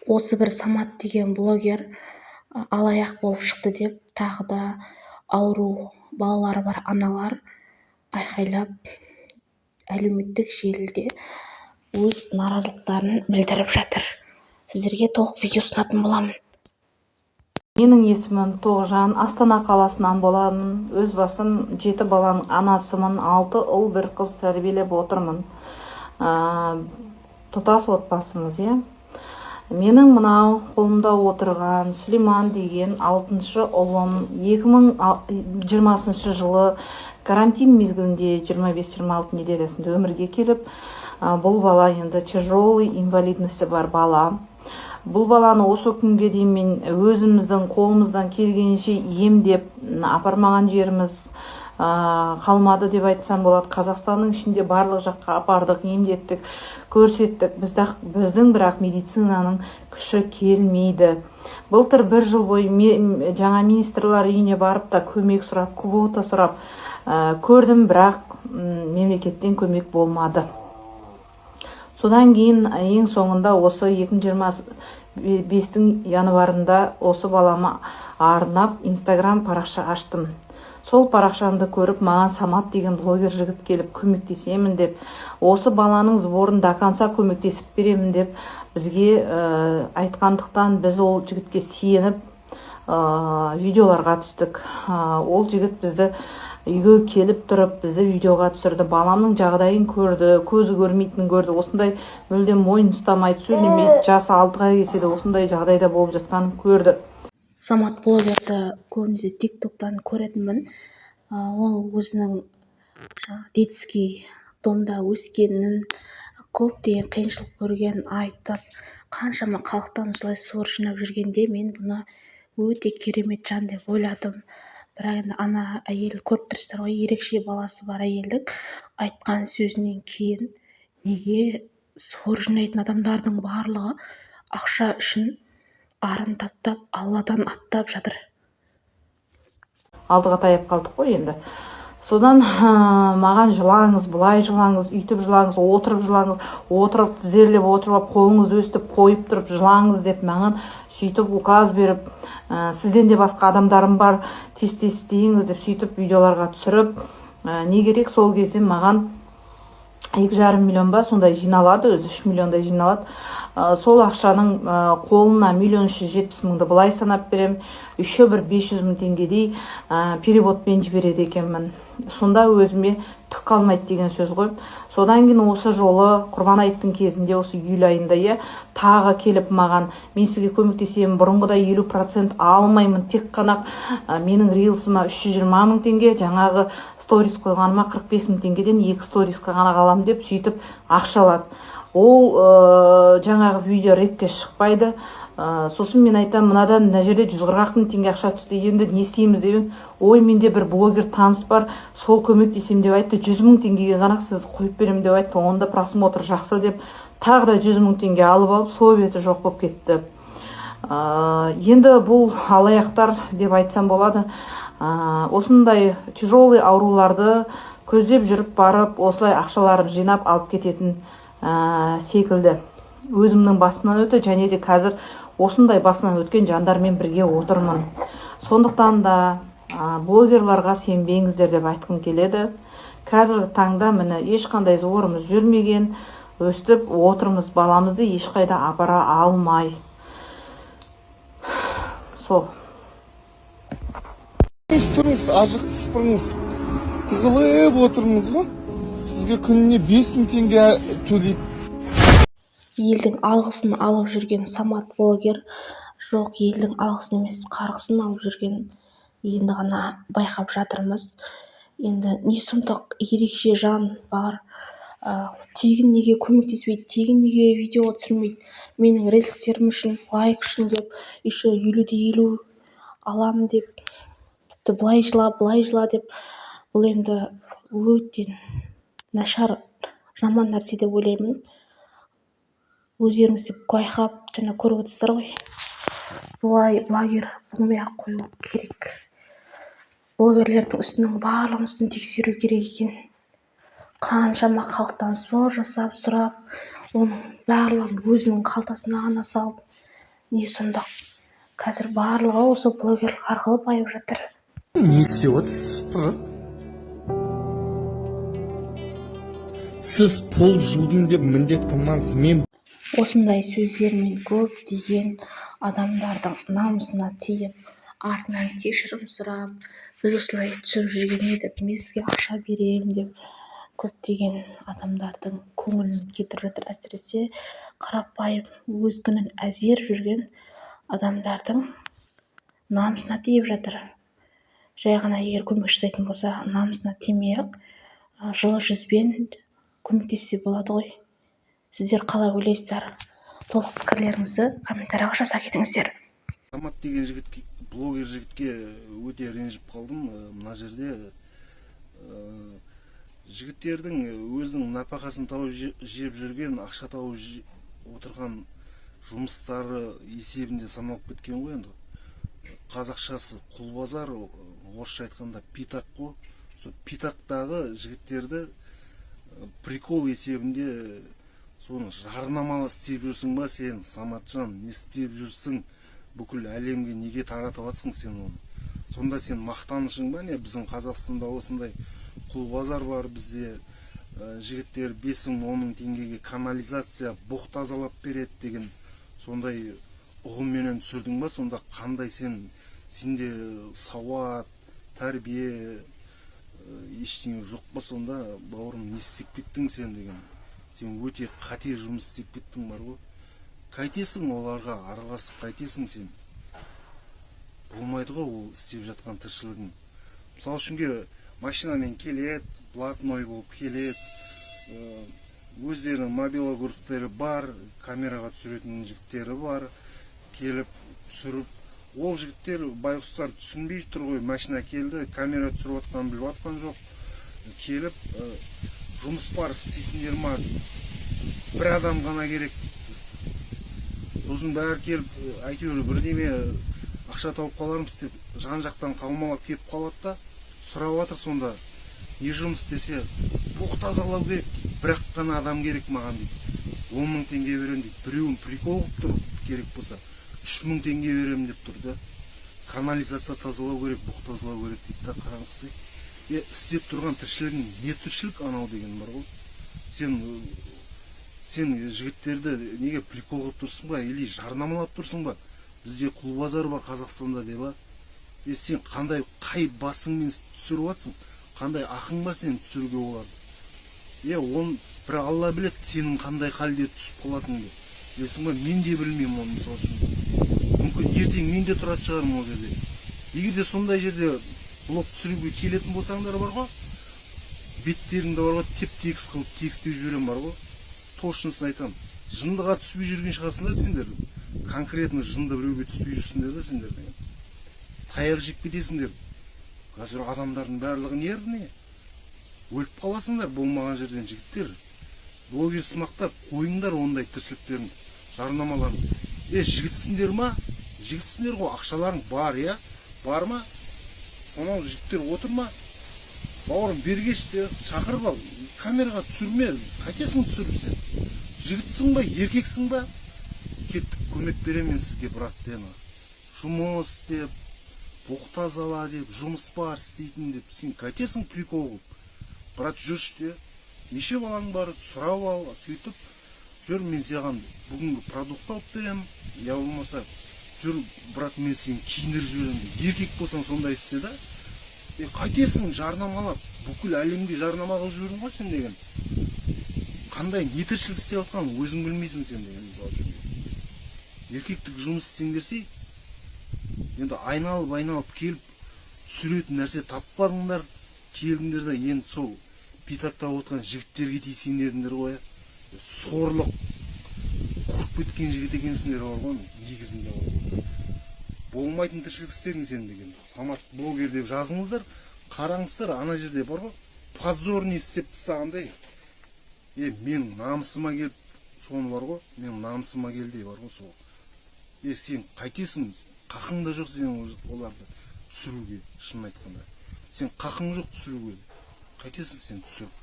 осы бір Самат деген блогер алаяқ болып шықты деп тағы да ауру балалары бар аналар айқайлап әлеуметтік желіде өз наразылықтарын білдіріп жатыр. Сіздерге толық видео ұсынатын боламын. Менің есімім Тоғжан, Астана қаласынан боламын. Өз басым 7 баланың анасымын, 6 ұл, 1 қыз тәрбиелеп отырмын. Тұтас отбасымыз, Менің мынау қолымда отырған Сүлейман деген 6-шы ұлым 2020 жылы карантин мезгілінде 25-26 неделесінде өмірге келіп, бұл бала енді тяжелый инвалидности бар бала. Бұл баланы осы күнге дейін мен өзіміздің қолымыздан келгенше емдеп апармаған жеріміз қалмады деп айтсам болады. Қазақстанның ішінде барлық жаққа апардық, емдеттік, көрсеттік. Біздің бірақ медицинаның күші келмейді. Былтыр 1 жыл бойы жаңа министрлер үйіне барып та көмек сұрап, квота сұрап көрдім, бірақ мемлекеттен көмек болмады. Содан кейін ең соңында осы 2025 январында осы балама арнап Instagram парақша аштым. Сол парақшамды көріп, маған Самат деген блогер жігіт келіп көмектесемін деп, осы баланың сборын до конца көмектесіп беремін деп бізге айтқандықтан біз ол жігітке сеніп видеоларға түстік. Ол жігіт бізді үйге келіп тұрып, бізді видеоға түсірді. Баламның жағдайын көрді, көзі көрмейтінін көрді. Осындай мүлдем мойын ұстамайды, сөйлемейді, жасы 6-ға келсе де осындай жағдайда болып жатқанын көрді. Самат блогерді көбінесе тиктоктан көретінмін. Ол өзінің детский домда өскенін, көптеген қиыншылық көрген айтып, қаншама халықтан осылай сор жинап жүргенде мен бұны өте керемет жан деп ойладым. Бірақ енді ана әйел көріп тұрсыздар ғой, ерекше баласы бар әйелдің айтқан сөзінен кейін неге сор жинайтын адамдардың барлығы ақша үшін арын таптап, Алладан аттап жатыр. Алдыға таяп қалдық қой енді. Содан маған жылаңыз, былай жылаңыз, үйтіп жылаңыз, отырып жылаңыз, отырып тізерлеп отырып, қолыңыз өстіп қойып тұрып жылаңыз деп маған сөйтіп указ беріп, сізден де басқа адамдарым бар, тез істейіңіз деп сөйтіп видеоларға түсіріп, не керек сол кезде маған 2,5 миллион ба сондай жиналады, өзі 3 миллиондай жиналады. Сол ақшаның қолына 1,370,000-ды былай санап берем, еще бір 500,000 теңгедей переводпен жібереді екенмін. Сонда өзіме түк қалмайды деген сөз қойып. Содан кейін осы жолы Құрбан айттың кезінде, осы июль айында тағы келіп маған, мен сізге көмектесемін, бұрынғыдай 50% алмаймын, тек қана менің рилсыма 320,000 теңге, жаңағы сторис қойғаныма 45,000 теңгеден 2 сторисқа ғана қалам деп сөйтіп ақшалады. Ол жаңағы видео ретке шықпайды. Сосын мен айтам, мынадан мына жерде 140,000 теңге ақша түсті, енді не істейміз деп. Ой, менде бір блогер таныс бар, сол көмектесем деп айтты, 100,000 теңгеге ғана сіз қойып берем деп айтты. Онда просмотр жақсы деп тағы да 100,000 теңге алып сол беті жоқ болып кетті. Енді бұл алаяқтар деп айтсам болады. Осындай тяжелый ауруларды көздеп жүріп барып, осылай ақшаларын жинап алып кететін секілді. Өзімнің басымнан өтті, және де қазір осындай басынан өткен жандармен бірге отырмын. Сондықтан да блогерларға сенбеңіздер деп айтқым келеді. Қазіргі таңда міне ешқандай зорымыз жүрмеген, өстіп отырмыз, баламызды ешқайда апара алмай. Сол. Тұрыңыз, ажықты сыпырыңыз. Тығылып отырмыз ғой. Сізге күніне 5,000 теңге төлейді. Елдің алғысын алып жүрген Самат блогер жоқ, елдің алғысын емес, қарғысын алып жүрген енді ғана байқап жатырмыз. Енді не сұмдық ерекше жан бар, тегін неге көмектеспейді, тегін неге видео түсірмейді, менің рилстерім үшін, лайк үшін деп, еще 50-50 аламын деп, тіпті былай жыла деп. Бұл енді өте нашар, жаман нәрсе деп ойлаймын. Өздеріңіз деп байқап, және көріп отырсыздар ғой. Бұлай блогер болмай-ақ қою керек. Блогерлердің үстінің барлығын үстін тексеру керек екен. Қаншама халықтан сбор жасап, сұрап, оның барлығын өзінің қалтасына ғана салып, не сұмдық. Қазір барлығы осы блогерлік арқылы байып жатыр. Не істеп отырсыз сыпырып? Сіз пол жудым деп міндет қылмаңыз. Мен Осындай сөздермен көптеген адамдардың намысына тиіп, артынан кешірім сұрап, біз осылай түсіріп жүрген едік, мен сізге ақша беремін деп көптеген адамдардың көңілін кетіріп жатыр. Әсіресе қарапайым өз күнін әзер жүрген адамдардың намысына тиіп жатыр. Жай ғана егер көмек жасайтын болса, намысына тимей-ақ жылы жүзбен көмектессе болады ғой. Сіздер қалай ойлайсыздар? Толық пікірлеріңізді комментарияға жаза кетіңіздер. Самат деген жігітке, блогер жігітке өте ренжіп қалдым. Мына жерде жігіттердің өзінің нәпақасын тауып жеп жүрген, ақша тауып отырған жұмыстары есебінде саналып кеткен ғой енді. Қазақшасы құлбазар, орысша айтқанда питақ қой. Сол питақтағы жігіттерді прикол есебінде соны жарнамалы істеп жүрсің ба сен, Саматжан? Не істеп жүрсің? Бүкіл әлемге неге таратып жатсың сен оны? Сонда сен мақтанышың ба не? Біздің Қазақстанда осындай құлбазар бар, бізде жігіттер 5-10 мың теңгеге канализация бұқ тазалап береді деген сондай ұғымменен түсірдің ба? Сонда қандай сенде сауат, тәрбие ештеңе жоқ па? Сонда бауырым, не істеп кеттің сен деген? Сен өте қате жұмыс істеп кеттің бар ғой. Қайтесің оларға араласып, қайтесің сен? Болмайды ғой ол істеп жатқан тіршілігің. Мысалы үшінге машинамен келеді, блатной болып келеді, өздерінің мобилографтары бар, камераға түсіретін жігіттері бар, келіп түсіріп. Ол жігіттер, байғұстар түсінбей тұр ғой, машина келді, камера түсіріп атқан біліп атқан жоқ. Келіп, жұмыс бар, істейсіңдер ма? Бір адам ғана керек. Сосын бәрі келіп, әйтеуір бірдеме ақша тауып қалармыз деп, жан-жақтан қаумалап келіп қалады да, сұрап жатыр сонда. Не жұмыс істесе, бұқ тазалау керек, бірақ қана адам керек маған дейді. 10 мың теңге берем дейді. Біреуін прикол қылып тұр, керек болса 3 мың теңге берем деп тұр да. Канализация тазалау керек, бұқ тазалау керек дейді да, қараңыз. Істеп тұрған тіршілігің не тіршілік анау деген бар ғой. Сен жігіттерді неге прикол қылып тұрсың ба, или жарнамалап тұрсың ба? Бізде құлбазар бар Қазақстанда деп ба? Сен қандай басыңмен түсіріп жатсың? Қандай ақың бар сен түсіруге оларды? Он бір Алла біледі сенің қандай халде түсіп қалатыныңды. Білесің ба, мен де білмеймін оны, мысалы үшін. Мүмкін ертең мен де тұратын шығармын ол жерде. Егер де сондай жерде блог түсіруге келетін болсаңдар бар ғой, беттеріңді бар ғой, теп-тегіс қылып тегістеп жіберем бар ғой. Точнысын айтам. Жындыға түспей жүрген шығарсыңдар сендер. Конкретно жынды біреуге түспей жүрсіңдер да сендер. Таяқ жеп кетесіңдер. Қазір адамдардың барлығы нервіне. Өліп қаласыңдар болмаған жерден жігіттер. Блогер сымақтар қойыңдар ондай тіршіліктерін, жарнамаларын. Жігітсіңдер ма? Жігітсіңдер ғой, ақшаларың бар, бар ма? Сонау жігіттер отыр ма? Бауырым, бергешті, шақырып ал, камераға түсірме, қайтесің түсіріп сен? Жігітсің ба, еркексің ба? Кеттік, көмек беремен сізге, брат, дені. Жұмыс деп, бұқ тазала деп, жұмыс бар істейтін деп, сен қайтесің прикол қылып? Брат, жүрші, неше балаң бар, сұрап ал, сөйтіп, жүр, мен саған бүгінгі продукт алып берем, я болмаса, жүр, брат, мен сені киіндіріп жіберем. Еркек болсаң сондай істе да. Қайтесің жарнамалап, бүкіл әлемге жарнама қылып жүрдің ғой сен деген. Қандай не тіршілік істеп жатқан өзің білмейсің сен деген. Еркектік жұмыс істеңдерсе, енді айналып келіп түсіретін нәрсе таппадыңдар, келдіңдер да енді сол питақтап отқан жігіттерге тиісіңдердіңдер ғой. Сорлық құрып кеткен жігіт екенсіңдер бар ғой, негізінде бар. Болмайтын тіршілік істедің сен деген. Самат блогер деп жазыңыздар, қараңыздар, ана жерде бар ғой, подзорный істеп тастағандай. Мен намысыма келіп, соны бар ғой, мен намысыма келді бар ғой сол. Сен қайтесің, қақың да жоқ сен оларды түсіруге, шын айтқанда. Сен қақың жоқ түсіруге. Қайтесің сен түсіріп?